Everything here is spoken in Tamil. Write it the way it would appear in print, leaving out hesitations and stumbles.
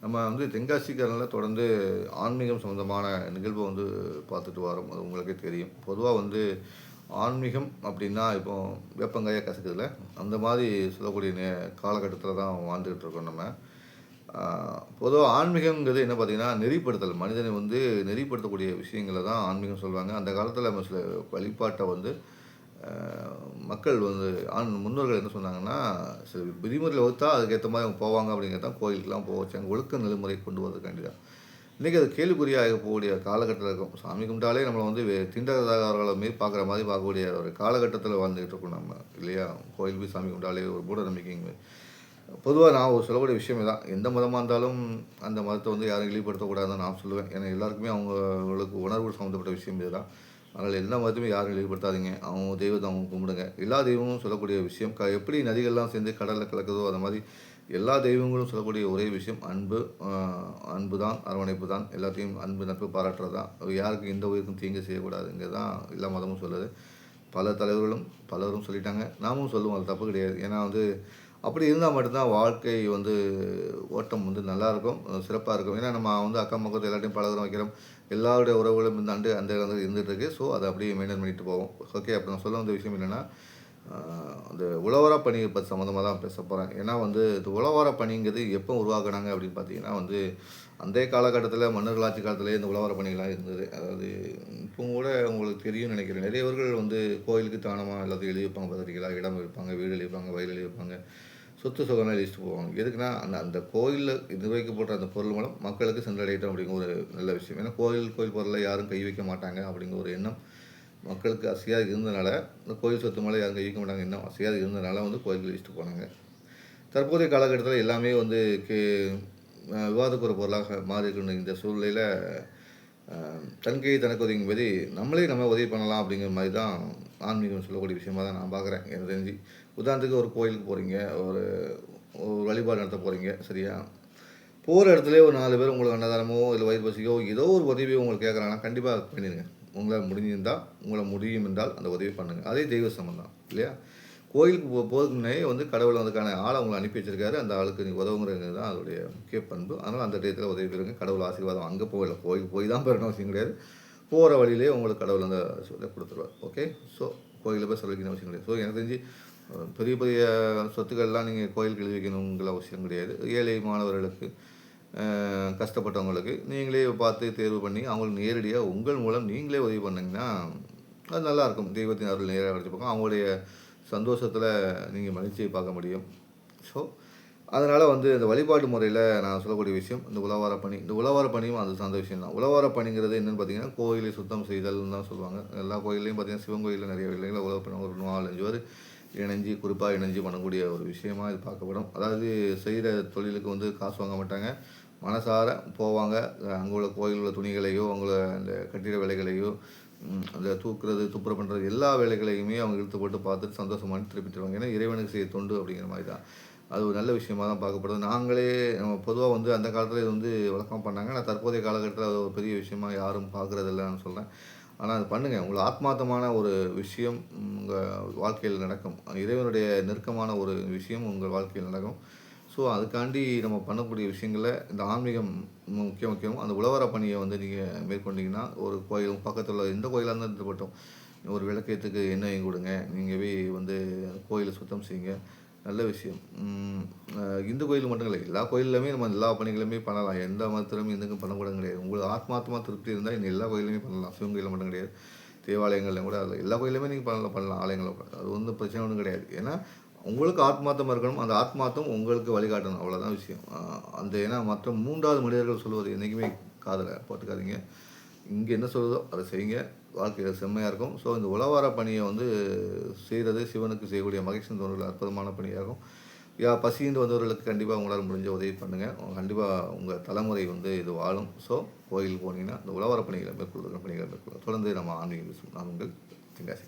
நம்ம வந்து தென்காசிக்காரங்கள தொடர்ந்து ஆன்மீகம் சம்மந்தமான நிகழ்வு வந்து பார்த்துட்டு வரோம். அது உங்களுக்கே தெரியும். பொதுவா வந்து ஆன்மீகம் அப்படின்னா, இப்போ வேப்பங்காயா கசக்குதுல்ல, அந்த மாரி சொல்லக்கூடிய காலகட்டத்தில தான் வாழ்ந்துகிட்டு இருக்கோம் நம்ம. ஆ பொதுவா ஆன்மீகம்ங்கிறது என்ன பார்த்தீங்கன்னா, நெறிப்படுத்தல். மனிதனை வந்து நெறிப்படுத்தக்கூடிய விஷயங்கள தான் ஆன்மீகம் சொல்லுவாங்க. அந்த காலத்தில நம்ம சில வழிபாட்ட வந்து அ மக்கள் வந்து முன்னோர்கள் என்ன சொன்னாங்கன்னா, சில விதிமுறைகள் வகுத்தா அதுக்கேத்த மாரி அவங்க போவாங்க அப்படிங்கிறது தான் கோயிலுக்குலாம் போக வச்சாங்க. ஒழுக்க நெறிமுறை கொண்டு வரதுக்காண்டி தான். இன்னைக்கு அது கேள்விக்குறியாக போகக்கூடிய காலகட்டத்தில இருக்கோம். சாமி கும்பிட்டாலே நம்மள வந்து தீண்டாதவர்கள மாரி பார்க்குற மாரி பார்க்கக்கூடிய ஒரு காலகட்டத்தில வாழ்ந்துகிட்டு இருக்கோம் நம்ம. இல்லையா? கோயில் போய் சாமி கும்பிட்டாலே ஒரு மூட நம்பிக்கைங்க. பொதுவா நான் ஒரு சொல்லக்கூடிய விஷயம் இதான். எந்த மதமா இருந்தாலும் அந்த மதத்த வந்து யாரும் இழிவுபடுத்தக்கூடாதுன்னு நான் சொல்லுவேன். ஏன்னா எல்லாருக்குமே அவங்களுக்கு உணர்வு சம்மந்தப்பட்ட விஷயம் இதுதான். அதனால எந்த மதத்தையுமே யாரும் இழிவுபடுத்தாதீங்க. அவங்க தெய்வத்த அவங்க கும்பிடுங்க. எல்லா தெய்வமும் சொல்லக்கூடிய விஷயம் எப்படி நதிகள்லாம் சேர்ந்து கடல்ல கலக்குதோ, அந்த மாரி எல்லா தெய்வங்களும் சொல்லக்கூடிய ஒரே விஷயம் அன்பு. அன்பு தான், அரவணைப்பு தான். எல்லாத்தையும் அன்பு, நட்பு பாராட்டுறது தான். யாருக்கும் எந்த உயிருக்கும் தீங்கு செய்யக்கூடாதுங்கிறது தான் எல்லா மதமும் சொல்லுது. பல தலைவர்களும் பலரும் சொல்லிட்டாங்க. நாமும் சொல்லுவோம். அது தப்பு கிடையாது. ஏன்னா வந்து அப்படி இருந்தா மட்டும் தான் வாழ்க்கை வந்து ஓட்டம் வந்து நல்லாயிருக்கும். சிறப்பா இருக்கும். ஏன்னா நம்ம வந்து அக்கம் பக்கத்து எல்லார்ட்டயும் பழகுறோம், வைக்கிறோம். எல்லாருடைய உறவுகளும் இந்த அந்த காலத்துல இருந்துட்டு இருக்கு. ஸோ, அத அப்படியே மெயின்டெயின் பண்ணிட்டு போவோம். ஓகே. அப்ப நான் சொல்ல வந்த விஷயம் என்னன்னா, அ அந்த உழவரா பணி பத்தி சம்மந்தமா தான் பேசப் போறேன். ஏன்னா வந்து இந்த உழவார பணிங்கிறது எப்போ உருவாக்குனாங்க அப்படின்னு பார்த்தீங்கன்னா வந்து, அந்தைய காலகட்டத்தில மன்னர் ஆட்சி காலத்திலேயே இந்த உழவார பணிகள்லாம் இருந்தது. அதாவது இப்பவும் கூட உங்களுக்கு தெரியும்னு நினைக்கிறேன். நிறையவர்கள் வந்து கோயிலுக்கு தானமா எல்லாத்தையும் எழுதி வைப்பாங்க பார்த்துருக்கீங்களா? இடம் விப்பாங்க, வீடு எழுதி வைப்பாங்க, வயல் எழுதி வைப்பாங்க. சொத்து சுகம்லாம் எழுதிட்டு போவாங்க. எதுக்குன்னா, அந்த அந்த கோயில்ல நிர்வகிக்கப்பட்ட அந்த பொருள் மூலம் மக்களுக்கு சென்றடையட்டும் அப்படிங்கிற ஒரு நல்ல விஷயம். ஏன்னா கோயில் பொருள்ல யாரும் கை வைக்க மாட்டாங்க அப்படிங்கிற ஒரு எண்ணம் மக்களுக்கு அசையாது இருந்தனால, இந்த கோயில் சொத்து மேல யாரும் கை வைக்க மாட்டாங்க எண்ணம் அசையாது இருந்தனால வந்து கோயிலுக்கு எழுதிட்டு போனாங்க. தற்போதைய காலகட்டத்தில எல்லாமே வந்து விவாதக்கு ஒரு பொருளாக மாறியிருக்கின்ற இந்த சூழ்நிலையில, அ "தன் கை தனக்கு உதவிங்கும்படி நம்மளே நம்ம உதவி பண்ணலாம்." அப்படிங்கிற மாரி தான் ஆன்மீகம் சொல்லக்கூடிய விஷயமா தான் நான் பார்க்குறேன், எனக்கு தெரிஞ்சு. உதாரணத்துக்கு ஒரு கோயிலுக்கு போறீங்க, ஒரு ஒரு வழிபாடு நடத்த போறீங்க, சரியா? போற இடத்துலயே ஒரு 4 பேர் உங்களுக்கு அன்னதானமோ, இல்ல வயிறு பசிக்கோ, ஏதோ ஒரு உதவியோ உங்களுக்கு கேட்குறாங்கன்னா, கண்டிப்பா பண்ணிருங்க. உங்களால முடிஞ்சிருந்தா, முடியும் என்றால் அந்த உதவிய பண்ணுங்க. அதே தெய்வ சம்மந்தம் இல்லையா? கோயிலுக்கு போறதுக்கு முன்னாடியே வந்து கடவுள் அதுக்கான ஆள உங்கள அனுப்பி வச்சிருக்காரு. அந்த ஆளுக்கு நீங்க உதவுங்கிறது தான் அதோடைய முக்கிய பண்பு. அதனால அந்த டயத்துல உதவி பெறுங்க. கடவுள் ஆசீர்வாதம் அங்க போகல. கோயிலுக்கு போய் தான் பெறணும் அவசியம் கிடையாது. போற வழியிலேயே உங்களுக்கு கடவுள் அந்த இத குடுத்துருவார். ஓகே. ஸோ கோயில்ல போய் செலவழிக்கணும் அவசியம் கிடையாது. ஸோ எனக்கு தெரிஞ்சு பெரிய பெரிய சொத்துக்கள்லாம் நீங்க கோயிலுக்கு எழுதி வைக்கணுங்கிற அவசியம் கிடையாது. ஏழை மாணவர்களுக்கு, கஷ்டப்பட்டவங்களுக்கு நீங்களே பார்த்து தேர்வு பண்ணி, அவங்களுக்கு நேரடியா உங்கள் மூலம் நீங்களே உதவி பண்ணீங்கன்னா, அது நல்லாயிருக்கும். தெய்வத்தின் அருள் நேரா கிடைச்சுக்கும். அவங்களுடைய சந்தோஷத்தில நீங்க மகிழ்ச்சிய பார்க்க முடியும். ஸோ, அதனால வந்து இந்த வழிபாட்டு முறையில நான் சொல்லக்கூடிய விஷயம், இந்த உழவார பணி. இந்த உழவார பணியும் அது சார்ந்த விஷயம் தான். உழவார பணிங்கிறது என்னன்னு பார்த்தீங்கன்னா, கோயிலை சுத்தம் செய்தல்னு தான் சொல்லுவாங்க. எல்லா கோயில்லயும் பார்த்தீங்கன்னா, சிவன் கோயில்ல நிறைய வேலைகள உழவு பண்ணுவாங்க. ஒரு 4, 5 பேர் குறிப்பா இணைஞ்சு பண்ணக்கூடிய ஒரு விஷயமா இது பார்க்கப்படும். அதாவது செய்ற தொழிலுக்கு வந்து காசு வாங்க மாட்டாங்க. மனசார போவாங்க. அங்க உள்ள கோயில் உள்ள துணிகளையோ, அங்க அந்த கட்டிட வேலைகளையோ, அந்த தூக்குறது, துப்புரவு பண்றது எல்லா வேலைகளையுமே அவங்க இழுத்து போட்டு பார்த்துட்டு சந்தோஷமாட்டு திருப்பி தருவாங்க. ஏன்னா இறைவனுக்கு செய்ய தொண்டு அப்படிங்கிற மாரி தான். அது ஒரு நல்ல விஷயமா தான் பார்க்கப்படுது. நாங்களே பொதுவா வந்து அந்த காலத்தில இது வந்து வழக்கமா பண்ணாங்க. ஆனா தற்போதைய காலகட்டத்தில அது ஒரு பெரிய விஷயமா யாரும் பார்க்குறதில்லன்னு சொல்றேன். ஆனா அது பண்ணுங்க. உங்கள ஆத்மார்த்தமான ஒரு விஷயம் உங்க வாழ்க்கையில நடக்கும். இறைவனுடைய நெருக்கமான ஒரு விஷயம் உங்கள் வாழ்க்கையில் நடக்கும். ஸோ, அதுக்காண்டி நம்ம பண்ணக்கூடிய விஷயங்கள்ல இந்த ஆன்மீகம் முக்கியம். அந்த உழவர பணிய வந்து நீங்க மேற்கொண்டீங்கன்னா, ஒரு கோயில் பக்கத்துல எந்த கோயிலா இருந்தாலும் இருக்கட்டும். ஒரு விளக்கேத்துக்கு எண்ணெய் வாங்கி குடுங்க. நீங்க போய் வந்து கோயில சுத்தம் செய்யுங்க. நல்ல விஷயம். அ இந்து கோயில் மட்டும் இல்ல. எல்லா கோயில்லயுமே நம்ம எல்லா பணிகளுமே பண்ணலாம். எந்த மதத்திலுமே எதுக்கும் பண்ணக்கூடாதுன்னு கிடையாது. உங்களுக்கு ஆத்மார்த்தமா திருப்தி இருந்தா இன்னும் எல்லா கோயில்லயுமே பண்ணலாம். சிவன் கோயில்ல மட்டும் கிடையாது. தேவாலயங்கள்ல கூட எல்லா கோயில்லயுமே நீங்க பண்ணலாம் ஆலயங்கள்ல. அது ஒண்ணும் பிரச்சனை ஒண்ணும் கிடையாது. ஏன்னா, உங்களுக்கு ஆத்மார்த்தமா இருக்கணும். அந்த ஆத்மார்த்தம் உங்களுக்கு வழிகாட்டணும். அவ்வளோதான் விஷயம். ஏன்னா மற்ற 3வது மனிதர்கள் சொல்வது என்னைக்குமே காதுல போட்டுக்காதீங்க. இங்க என்ன சொல்லுதோ அத செய்யுங்க. வாழ்க்கை செம்மையா இருக்கும். ஸோ இந்த உழவார பணிய வந்து செய்றது சிவனுக்கு செய்யக்கூடிய மகேசன் தோன்றல் அற்புதமான பணியாகும். பசின்னு வந்தவர்களுக்கு கண்டிப்பா உங்களால முடிஞ்ச உதவி பண்ணுங்க. கண்டிப்பா உங்க தலைமுறை வந்து இது வாழும். ஸோ கோயிலுக்கு போனீங்கன்னா, இந்த உழவார பணிகள மேற்கொள்ளுங்க. தொடர்ந்து நம்ம ஆன்மீகம் பேசுவோம். நான் உங்கள் தென்காசி.